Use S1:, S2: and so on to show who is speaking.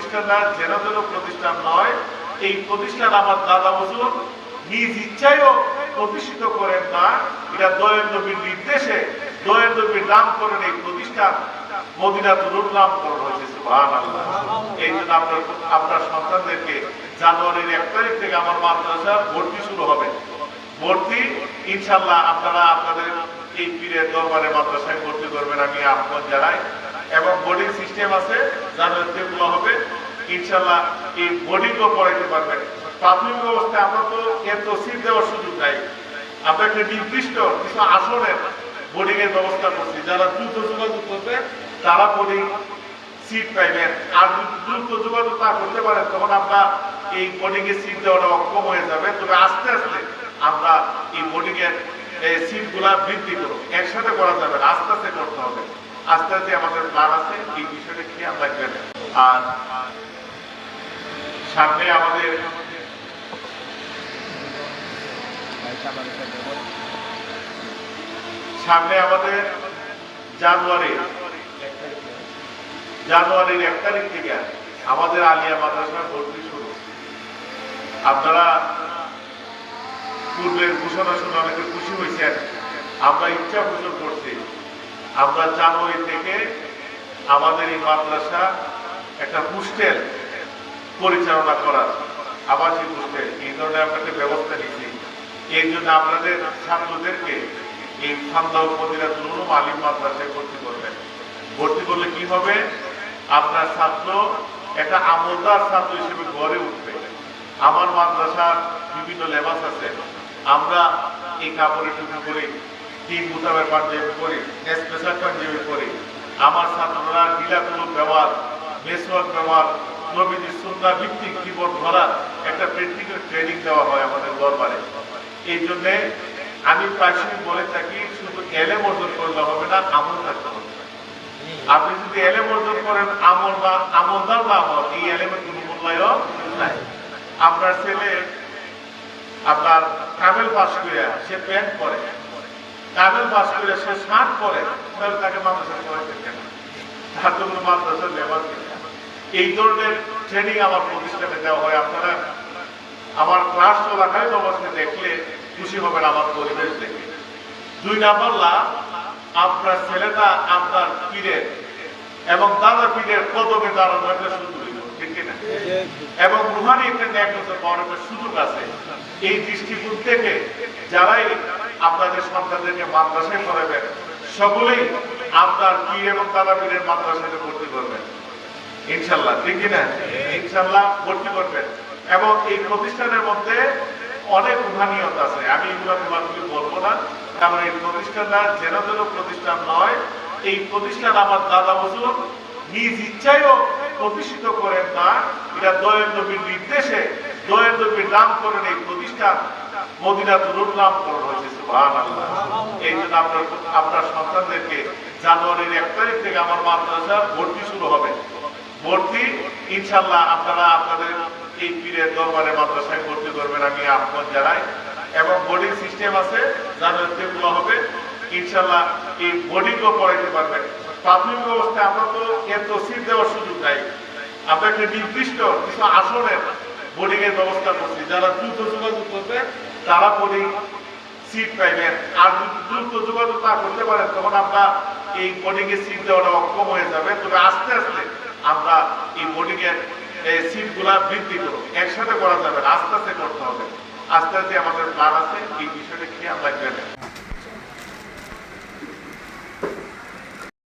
S1: প্রতিষ্ঠানটা যেন তেন প্রতিষ্ঠান নয়। এই প্রতিষ্ঠান আমার দাদা হুজুর নিজ ইচ্ছায়ও প্রতিষ্ঠিত করেন না, এটা দয়াল নবীর নির্দেশে দয়াল নবীর নামকরণ এই প্রতিষ্ঠান মদিনাতুল নামকরণ হয়েছে। সুবহানাল্লাহ। এই জন্য আপনার সন্তানদেরকে জানুয়ারির 1 তারিখ থেকে আমার মাদ্রাসার ভর্তি শুরু হবে। ভর্তি ইনশাআল্লাহ আপনারা আপনাদের এই পীরের দরবারে মাদ্রাসায় ভর্তি করবেন, আমি আহ্বান জানাই। এবং বোর্ডিং সিস্টেম আছে, জানুয়ারিতে এগুলো হবে ইনশাআল্লাহ। এই বোর্ডিংও পড়াইতে পারবেন। প্রাথমিক অবস্থায় আমরা তো এত সিট দেওয়ার সুযোগ নাই, আমরা একটা নির্দিষ্ট কিছু আসনের বোর্ডিং এর ব্যবস্থা করছি। যারা দ্রুত যোগাযোগ করবে তারা বোর্ডিং সিট পাইবেন, আর যদি দ্রুত যোগাযোগ না করতে পারেন তখন আমরা এই বোর্ডিং এর সিট দেওয়াটা অক্ষম হয়ে যাবে। তবে আস্তে আস্তে আমরা এই বোর্ডিং এর সিট গুলা বৃদ্ধি করব, একসাথে করা যাবে না, আস্তে আস্তে করতে হবে। আস্তে আস্তে আমাদের প্ল্যান আছে, এই বিষয়টা খেয়াল রাখবেন। আর সামনে আমাদের জানুয়ারির 1 তারিখ থেকে আমাদের আলিয়া মাদ্রাসা ভর্তি শুরু। আপনারা পূর্বের ঘোষণা শুনে অনেকে খুশি হয়েছেন। আমরা ইচ্ছা পোষণ করছি, আমরা জানুয়ারি থেকে আমাদের এই মাদ্রাসা একটা হোস্টেল পরিচালনা করার, আবাসিক হোস্টেল, এই ধরনের আমরা একটা ব্যবস্থা নিচ্ছি। এই জন্য আপনাদের ছাত্রদেরকে এই ফান্দাও মদিনাতুল উলুম আলিম মাদ্রাসায় ভর্তি করবেন। ভর্তি করলে কি হবে, আপনার ছাত্র একটা আমলদার ছাত্র হিসেবে গড়ে উঠবে। আমার মাদ্রাসার বিভিন্ন লেবাস আছে, আমরা এই কাপড়ের টুপি করি, 3 বোতামের পাঞ্জাবি করি, স্পেশাল পাঞ্জাবি করি। আমার ছাত্ররা ঢিলাগুলো ব্যবহার, মেসওয়াক ব্যবহার, নবীজির সুন্নাহ ভিত্তিক জীবন ধরার একটা প্র্যাকটিক্যাল ট্রেনিং দেওয়া হয় আমাদের দরবারে। এই জন্যে আমি প্রায়শই বলে থাকি, শুধু এলেম অর্জন করলে হবে না, আমল থাকতে হবে। আপনি যদি এলেম অর্জন করেন আমলদার না হন, এই এলেমের কোনো মূল্যায়ন নাই। আপনার ছেলে আপনার কামেল পাস করে সে প্যান্ট পরে, কামেল পাস করে সে শার্ট পরে, তাহলে তাকে মাদ্রাসা পড়াইতে কেন? তার তো কোনো মাদ্রাসার লেবাস নেই। এই ধরনের ট্রেনিং আমার প্রতিষ্ঠানে দেওয়া হয়। আপনারা আমার ক্লাস চলাকালীন অবস্থায় দেখলে খুশি হবেন আমার পরিবেশ দেখে। 2 নাম্বার লাভ, আপনার ছেলেটা আপনার পীরের এবং দাদা পীরের কদমে দাঁড়ানোর একটা সুযোগ, ঠিক না? এবং রুহানি একটা ন্যাকড়া পাওয়ার একটা সুযোগ আছে। এই দৃষ্টিকোণ থেকে যারাই আপনাদের সন্তানদেরকে মাদ্রাসায় পড়াবেন, সকলেই আপনার পীর এবং দাদা পীরের মাদ্রাসায় ভর্তি করবেন ইনশাল্লাহ, ঠিক না? ইনশাল্লাহ ভর্তি করবেন। এবং এই প্রতিষ্ঠানের মধ্যে অনেক রুহানিয়ত আছে, আমি এগুলো তোমাকে বলবো না, কারণ এই প্রতিষ্ঠানটা যেন তেন প্রতিষ্ঠান নয়। এই প্রতিষ্ঠান আমার দাদা হুজুর নিজ ইচ্ছায়ও প্রতিষ্ঠিত করেন না, এটা দয়াল নবীর নির্দেশে দয়াল নবীর নামকরণ এই প্রতিষ্ঠান মদিনাতুল নামকরণ হয়েছে। সুবহানাল্লাহ। এই জন্য আপনার সন্তানদেরকে জানুয়ারির 1 তারিখ থেকে আমার মাদ্রাসার ভর্তি শুরু হবে। ভর্তি ইনশাআল্লাহ আপনারা আপনাদের এই পীরের দরবারে মাদ্রাসায় ভর্তি করবেন, আমি আহ্বান জানাই। এবং বোর্ডিং সিস্টেম আছে, জানুয়ারিতে এগুলো হবে ইনশাআল্লাহ। এই বোর্ডিংও পড়াইতে পারবেন। প্রাথমিক অবস্থায় আমরা তো এত সিট দেওয়ার সুযোগ নাই, আমরা একটা নির্দিষ্ট কিছু আসনের বোর্ডিং এর ব্যবস্থা করছি। যারা দ্রুত যোগাযোগ করবে তারা বোর্ডিং সিট পাইবেন, আর যদি দ্রুত যোগাযোগ না করতে পারেন তখন আমরা এই বোর্ডিং এর সিট দেওয়াটা অক্ষম হয়ে যাবে। তবে আস্তে আস্তে আমরা এই বোর্ডিং এর সিট গুলা বৃদ্ধি করব, একসাথে করা যাবে না, আস্তে আস্তে করতে হবে। আস্তে আস্তে আমাদের প্ল্যান আছে, এই বিষয়টা খেয়াল রাখবেন।